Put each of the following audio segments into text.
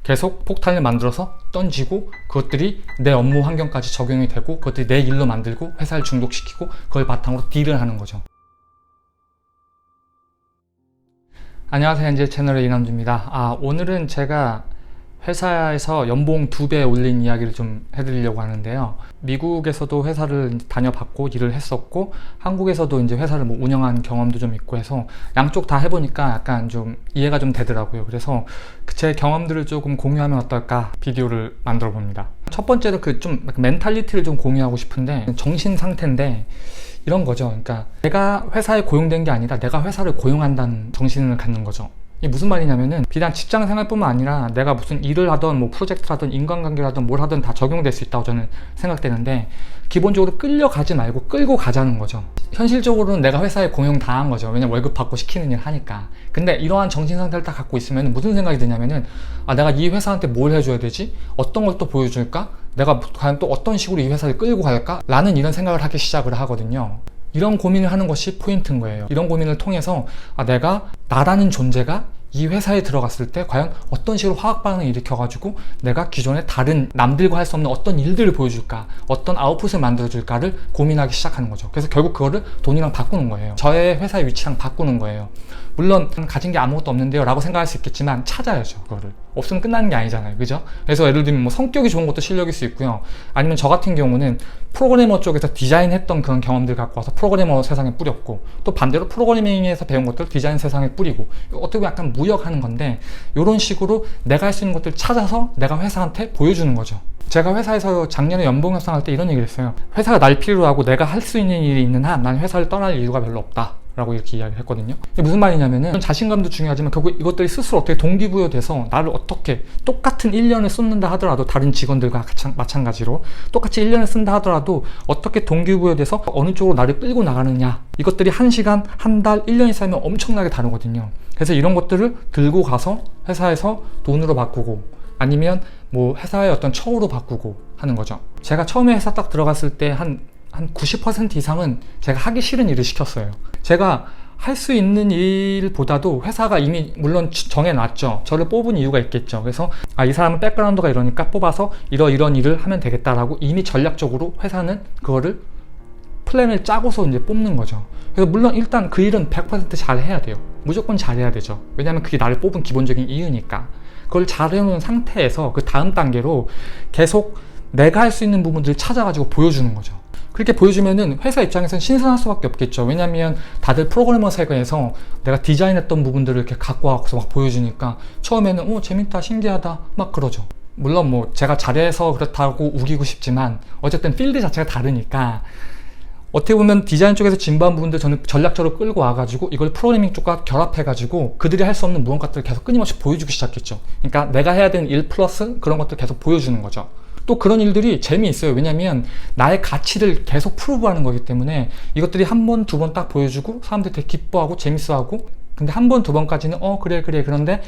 계속 폭탄을 만들어서 던지고 그것들이 내 업무 환경까지 적용이 되고 그것들이 내 일로 만들고 회사를 중독시키고 그걸 바탕으로 딜을 하는 거죠. 안녕하세요. 엔젤 채널의 이남주입니다. 오늘은 제가 회사에서 연봉 2배 올린 이야기를 좀 해드리려고 하는데요. 미국에서도 회사를 다녀봤고 일을 했었고 한국에서도 이제 회사를 운영한 경험도 좀 있고 해서 양쪽 다 해보니까 약간 좀 이해가 좀 되더라고요. 그래서 제 경험들을 조금 공유하면 어떨까 비디오를 만들어 봅니다. 첫 번째로 좀 멘탈리티를 좀 공유하고 싶은데 정신 상태인데 이런 거죠. 그러니까 내가 회사에 고용된 게 아니라 내가 회사를 고용한다는 정신을 갖는 거죠. 이게 무슨 말이냐면은 비단 직장 생활뿐만 아니라 내가 무슨 일을 하든 뭐 프로젝트를 하든 인간관계를 하든 뭘 하든 다 적용될 수 있다고 저는 생각되는데 기본적으로 끌려가지 말고 끌고 가자는 거죠. 현실적으로는 내가 회사에 고용당한 거죠. 왜냐면 월급 받고 시키는 일 하니까. 근데 이러한 정신 상태를 딱 갖고 있으면 무슨 생각이 드냐면은 내가 이 회사한테 뭘 해줘야 되지? 어떤 걸 또 보여줄까? 내가 과연 또 어떤 식으로 이 회사를 끌고 갈까? 라는 이런 생각을 하기 시작을 하거든요. 이런 고민을 하는 것이 포인트인 거예요. 이런 고민을 통해서 내가 나라는 존재가 이 회사에 들어갔을 때 과연 어떤 식으로 화학 반응을 일으켜가지고 내가 기존에 다른 남들과 할 수 없는 어떤 일들을 보여줄까, 어떤 아웃풋을 만들어줄까를 고민하기 시작하는 거죠. 그래서 결국 그거를 돈이랑 바꾸는 거예요. 저의 회사의 위치랑 바꾸는 거예요. 물론 가진 게 아무것도 없는데요 라고 생각할 수 있겠지만 찾아야죠. 그거를 없으면 끝나는 게 아니잖아요, 그죠? 그래서 예를 들면 뭐 성격이 좋은 것도 실력일 수 있고요. 아니면 저 같은 경우는 프로그래머 쪽에서 디자인했던 그런 경험들 갖고 와서 프로그래머 세상에 뿌렸고, 또 반대로 프로그래밍에서 배운 것들 디자인 세상에 뿌리고, 어떻게 보면 약간 무역하는 건데 이런 식으로 내가 할 수 있는 것들을 찾아서 내가 회사한테 보여주는 거죠. 제가 회사에서 작년에 연봉 협상할 때 이런 얘기를 했어요. 회사가 날 필요로 하고 내가 할 수 있는 일이 있는 한 난 회사를 떠날 이유가 별로 없다 라고 이렇게 이야기를 했거든요. 이게 무슨 말이냐면은 자신감도 중요하지만 결국 이것들이 스스로 어떻게 동기부여돼서 나를 어떻게 똑같은 1년을 쏟는다 하더라도 다른 직원들과 마찬가지로 똑같이 1년을 쓴다 하더라도 어떻게 동기부여돼서 어느 쪽으로 나를 끌고 나가느냐, 이것들이 1시간, 한 달, 1년이 쌓이면 엄청나게 다르거든요. 그래서 이런 것들을 들고 가서 회사에서 돈으로 바꾸고 아니면 뭐 회사의 어떤 처우로 바꾸고 하는 거죠. 제가 처음에 회사 딱 들어갔을 때 한 90% 이상은 제가 하기 싫은 일을 시켰어요. 제가 할 수 있는 일보다도 회사가 이미 물론 정해놨죠. 저를 뽑은 이유가 있겠죠. 그래서 이 사람은 백그라운드가 이러니까 뽑아서 이런 일을 하면 되겠다라고 이미 전략적으로 회사는 그거를 플랜을 짜고서 이제 뽑는 거죠. 그래서 물론 일단 그 일은 100% 잘해야 돼요. 무조건 잘해야 되죠. 왜냐하면 그게 나를 뽑은 기본적인 이유니까. 그걸 잘 해놓은 상태에서 그 다음 단계로 계속 내가 할 수 있는 부분들을 찾아가지고 보여주는 거죠. 그렇게 보여주면은 회사 입장에서는 신선할 수밖에 없겠죠. 왜냐면 다들 프로그래머 세계에서 내가 디자인했던 부분들을 이렇게 갖고 와서 막 보여주니까 처음에는 재밌다, 신기하다 막 그러죠. 물론 뭐 제가 잘해서 그렇다고 우기고 싶지만 어쨌든 필드 자체가 다르니까 어떻게 보면 디자인 쪽에서 진부한 부분들 저는 전략적으로 끌고 와가지고 이걸 프로그래밍 쪽과 결합해가지고 그들이 할 수 없는 무언가들을 계속 끊임없이 보여주기 시작했죠. 그러니까 내가 해야 되는 일 플러스 그런 것들 계속 보여주는 거죠. 또 그런 일들이 재미있어요. 왜냐면 나의 가치를 계속 프루브하는 거기 때문에 이것들이 한 번, 두 번 딱 보여주고 사람들이 되게 기뻐하고 재밌어하고, 근데 한 번, 두 번까지는 그래 그런데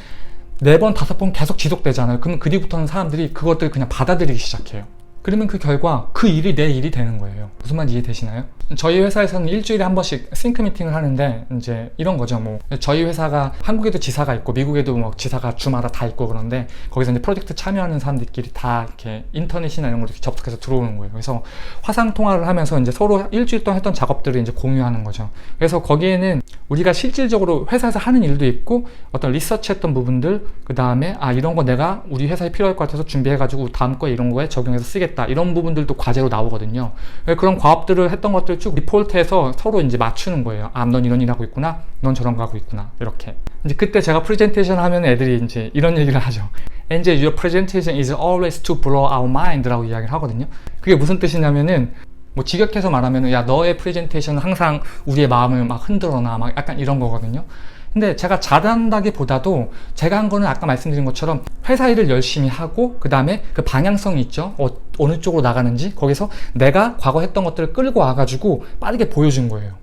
4번, 5번 계속 지속되잖아요. 그럼 그 뒤부터는 사람들이 그것들을 그냥 받아들이기 시작해요. 그러면 그 결과 그 일이 내 일이 되는 거예요. 무슨 말인지 이해되시나요? 저희 회사에서는 일주일에 한 번씩 싱크 미팅을 하는데 이제 이런 거죠. 뭐 저희 회사가 한국에도 지사가 있고 미국에도 뭐 지사가 주마다 다 있고 그런데 거기서 이제 프로젝트 참여하는 사람들끼리 다 이렇게 인터넷이나 이런 걸 이렇게 접속해서 들어오는 거예요. 그래서 화상 통화를 하면서 이제 서로 일주일 동안 했던 작업들을 이제 공유하는 거죠. 그래서 거기에는 우리가 실질적으로 회사에서 하는 일도 있고 어떤 리서치했던 부분들, 그 다음에 이런 거 내가 우리 회사에 필요할 것 같아서 준비해가지고 다음 거에 이런 거에 적용해서 쓰겠다, 이런 부분들도 과제로 나오거든요. 그런 과업들을 했던 것들 쭉 리포트해서 서로 이제 맞추는 거예요. 넌 이런 일 하고 있구나, 넌 저런 거 하고 있구나, 이렇게. 이제 그때 제가 프레젠테이션 하면 애들이 이제 이런 얘기를 하죠. 이제 your presentation is always to blow our mind라고 이야기를 하거든요. 그게 무슨 뜻이냐면은 뭐 직역해서 말하면은 야, 너의 프레젠테이션은 항상 우리의 마음을 막 흔들어놔, 막 약간 이런 거거든요. 근데 제가 잘한다기보다도 제가 한 거는 아까 말씀드린 것처럼 회사 일을 열심히 하고 그 다음에 그 방향성이 있죠. 어느 쪽으로 나가는지 거기서 내가 과거 했던 것들을 끌고 와가지고 빠르게 보여준 거예요.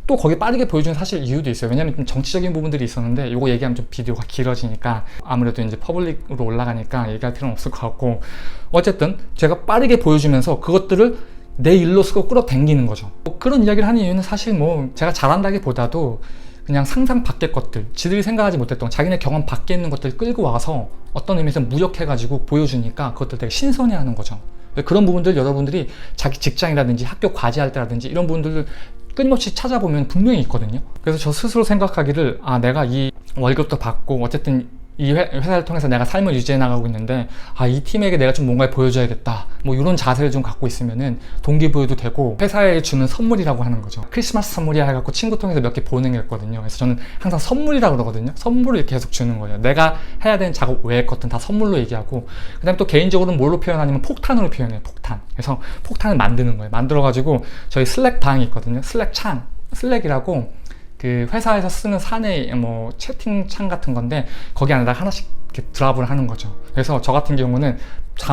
또 거기 빠르게 보여주는 사실 이유도 있어요. 왜냐면 좀 정치적인 부분들이 있었는데 이거 얘기하면 좀 비디오가 길어지니까 아무래도 이제 퍼블릭으로 올라가니까 얘기할 필요는 없을 것 같고, 어쨌든 제가 빠르게 보여주면서 그것들을 내 일로 쓰고 끌어당기는 거죠. 그런 이야기를 하는 이유는 사실 뭐 제가 잘한다기보다도 그냥 상상 밖의 것들, 지들이 생각하지 못했던 자기네 경험 밖에 있는 것들을 끌고 와서 어떤 의미에서 무력해가지고 보여주니까 그것들 되게 신선해하는 거죠. 그런 부분들 여러분들이 자기 직장이라든지 학교 과제할 때라든지 이런 부분들을 끊임없이 찾아보면 분명히 있거든요. 그래서 저 스스로 생각하기를 내가 이 월급도 받고 어쨌든 이 회사를 통해서 내가 삶을 유지해 나가고 있는데 이 팀에게 내가 좀 뭔가를 보여줘야겠다, 뭐 이런 자세를 좀 갖고 있으면은 동기부여도 되고 회사에 주는 선물이라고 하는 거죠. 크리스마스 선물이야 해갖고 친구 통해서 몇 개 보내겠거든요. 그래서 저는 항상 선물이라고 그러거든요. 선물을 계속 주는 거예요. 내가 해야 되는 작업 외의 것들은 다 선물로 얘기하고, 그 다음에 또 개인적으로는 뭘로 표현하냐면 폭탄으로 표현해요. 폭탄. 그래서 폭탄을 만드는 거예요. 만들어가지고 저희 슬랙 방이 있거든요. 슬랙 창, 슬랙이라고 그 회사에서 쓰는 사내 뭐 채팅창 같은 건데 거기 안에다 하나씩 이렇게 드랍을 하는 거죠. 그래서 저 같은 경우는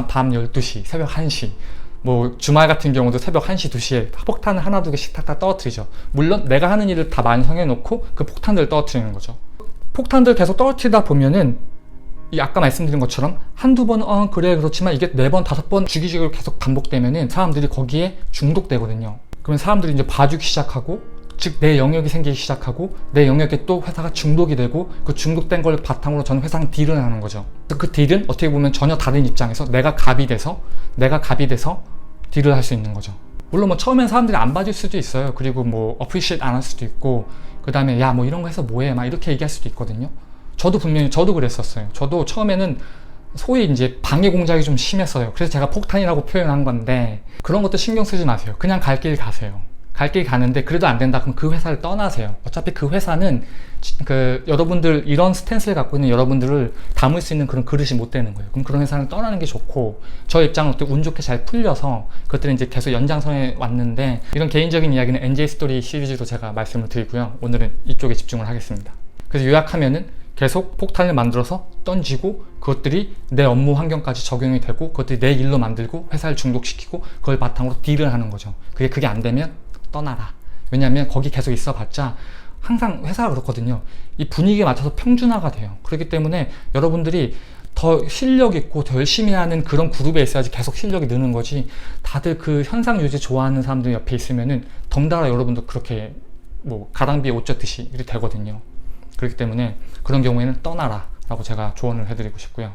밤 12시, 새벽 1시, 뭐 주말 같은 경우도 새벽 1시, 2시에 폭탄을 하나 두 개씩 탁탁 떨어뜨리죠. 물론 내가 하는 일을 다 완성해 놓고 그 폭탄들을 떨어뜨리는 거죠. 폭탄들 계속 떨어뜨리다 보면은 아까 말씀드린 것처럼 한두 번 그래 그렇지만 이게 4번, 5번 주기적으로 계속 반복되면은 사람들이 거기에 중독되거든요. 그러면 사람들이 이제 봐주기 시작하고, 즉 내 영역이 생기기 시작하고, 내 영역에 또 회사가 중독이 되고, 그 중독된 걸 바탕으로 저는 회사랑 딜을 하는 거죠. 그 딜은 어떻게 보면 전혀 다른 입장에서 내가 갑이 돼서 딜을 할 수 있는 거죠. 물론 뭐 처음엔 사람들이 안 봐줄 수도 있어요. 그리고 뭐 어프리시에이트 안 할 수도 있고, 그 다음에 야 뭐 이런 거 해서 뭐해 막 이렇게 얘기할 수도 있거든요. 저도 그랬었어요. 저도 처음에는 소위 이제 방해 공작이 좀 심했어요. 그래서 제가 폭탄이라고 표현한 건데, 그런 것도 신경 쓰지 마세요. 그냥 갈 길 가세요. 갈 길 가는데 그래도 안 된다 그럼 그 회사를 떠나세요. 어차피 그 회사는 여러분들 이런 스탠스를 갖고 있는 여러분들을 담을 수 있는 그런 그릇이 못 되는 거예요. 그럼 그런 회사는 떠나는 게 좋고, 저 입장은 운 좋게 잘 풀려서 그것들은 이제 계속 연장선에 왔는데, 이런 개인적인 이야기는 NJ 스토리 시리즈로 제가 말씀을 드리고요. 오늘은 이쪽에 집중을 하겠습니다. 그래서 요약하면은 계속 폭탄을 만들어서 던지고, 그것들이 내 업무 환경까지 적용이 되고, 그것들이 내 일로 만들고 회사를 중독시키고, 그걸 바탕으로 딜을 하는 거죠. 그게 안 되면 떠나라. 왜냐하면 거기 계속 있어봤자 항상 회사가 그렇거든요. 이 분위기에 맞춰서 평준화가 돼요. 그렇기 때문에 여러분들이 더 실력 있고 더 열심히 하는 그런 그룹에 있어야지 계속 실력이 느는 거지, 다들 그 현상 유지 좋아하는 사람들 옆에 있으면은 덩달아 여러분도 그렇게 뭐 가랑비에 옷 젖듯이 이렇게 되거든요. 그렇기 때문에 그런 경우에는 떠나라 라고 제가 조언을 해드리고 싶고요.